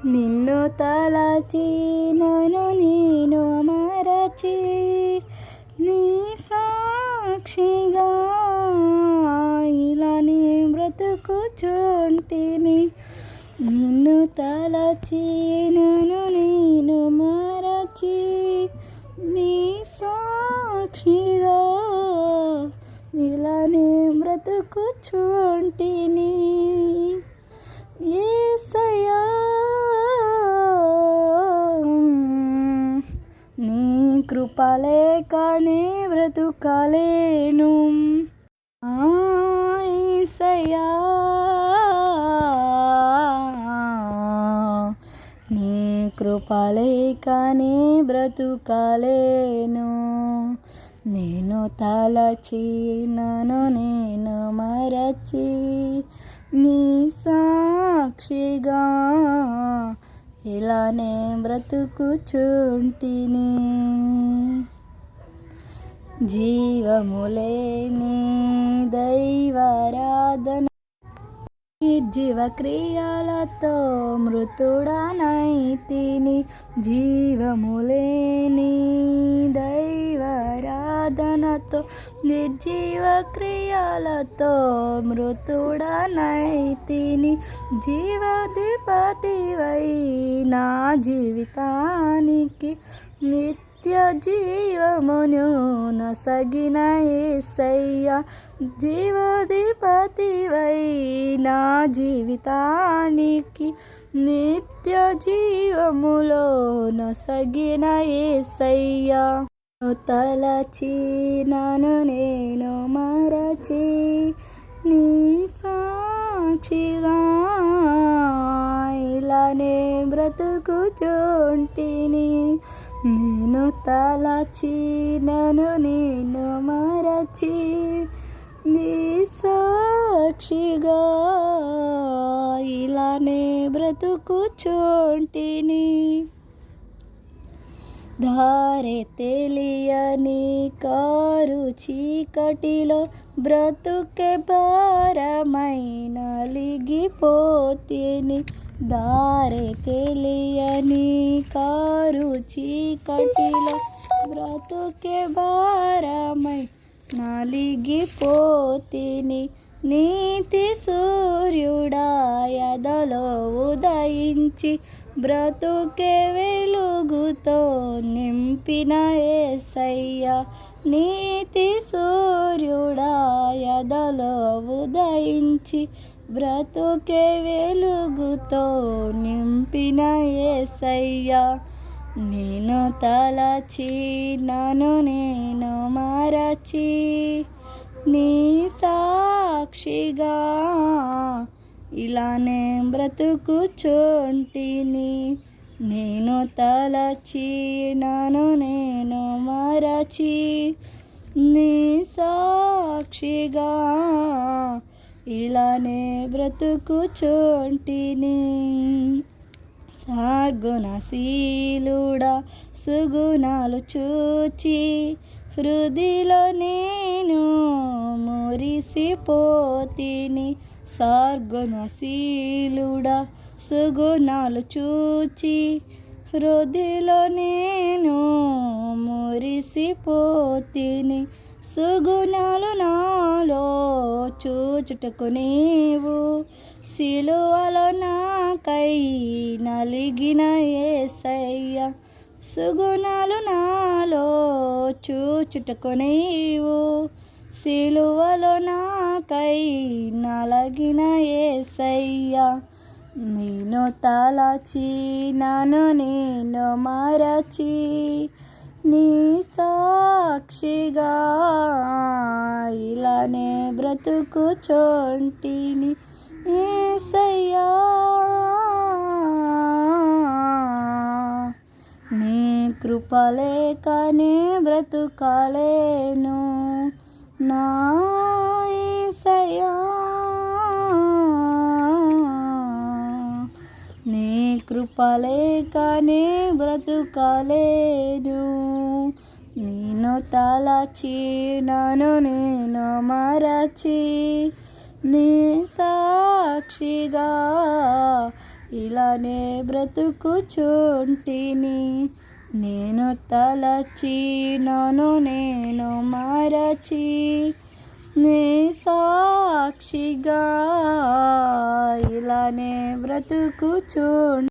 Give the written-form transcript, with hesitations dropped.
నిన్ను తలచి నన్ను నేను మరచి నీ సాక్షిగా ఇలానే బ్రతుకుచుంటిని. నిన్ను తలచి నన్ను నేను మరచి నీ సాక్షిగా ఇలానే బ్రతుకుచుంటిని. యేసయ్యా నీ కృప లేకనే బ్రతుకలేను. యేసయ్యా నీ కృప లేకనే బ్రతుకలేను. నేను తలచి నన్ను నేను మరచి నీ సాక్షిగా ఇలానే బ్రతుకుచుంటిని. జీవములేని దైవారాధన నిర్జీవ క్రియలతో మృతుడనైతిని. జీవములేని దైవారాధనతో నిర్జీవ క్రియలతో మృతుడనైతిని. జీవాధిపతివై నా జీవితానికి నిత్య జీవమును నొసగిన యేసయ్యా. జీవాధిపతివై నా జీవితానికి నిత్య జీవములో నొసగిన యేసయ్యా. తలచి నన్ను నేను మరచి నీ సాక్షిగా ఇలానే బ్రతుకుచుంటిని. నేను తలచి నన్ను నేను మరచి నీ సాక్షిగా ఇలానే బ్రతుకుచుంటిని. దారి తెలియని కారు చీకటిలో బ్రతుకే భారమై నలిగిపోతిని. దారి తెలియని కారు చీకటిలో బ్రతుకే భారమై నలిగిపోతిని. నీతి సూర్యుడా ఎదలో ఉదయించి బ్రతుకే వెలుగుతో నింపిన యేసయ్యా. నీతి సూర్యుడా ఎదలో ఉదయించి బ్రతుకే వెలుగుతో నింపిన యేసయ్యా. నేను తలచి నన్ను నేను మరచి నీ సాక్షిగా ఇలానే బ్రతుకుచుంటిని. నేను తలచి నన్ను నేను మరచి నీ సాక్షిగా ఇలానే బ్రతుకుచుంటిని. సద్గుణశీలుడా సుగుణాలు చూచి హృదిలో నేను మురిసిపోతిని. సద్గుణశీలుడా సుగుణాలు చూచి హృదిలో నేను మురిసిపోతిని. సుగుణాలు నాలో చూచుటకు నీవు సిలువలో నాకై నలిగిన యేసయ్యా. సుగుణాలు నాలో చూచుటకు నీవు సిలువలో నాకై నలిగిన యేసయ్యా. నేను తలచి నన్ను నేను మరచి నీ సాక్షిగా ఇలానే బ్రతుకుచుంటిని. యేసయ్యా నీ కృప లేకనే బ్రతుకలేను. నా యేసయ్యా నీ కృప లేకనే బ్రతుకలేను. నేను తలచి నన్ను నేను మరచి నీ సాక్షిగా ఇలానే బ్రతుకుచుంటిని. నేను తలచి నన్ను నేను మరచి నీ సాక్షిగా ఇలానే బ్రతుకుచు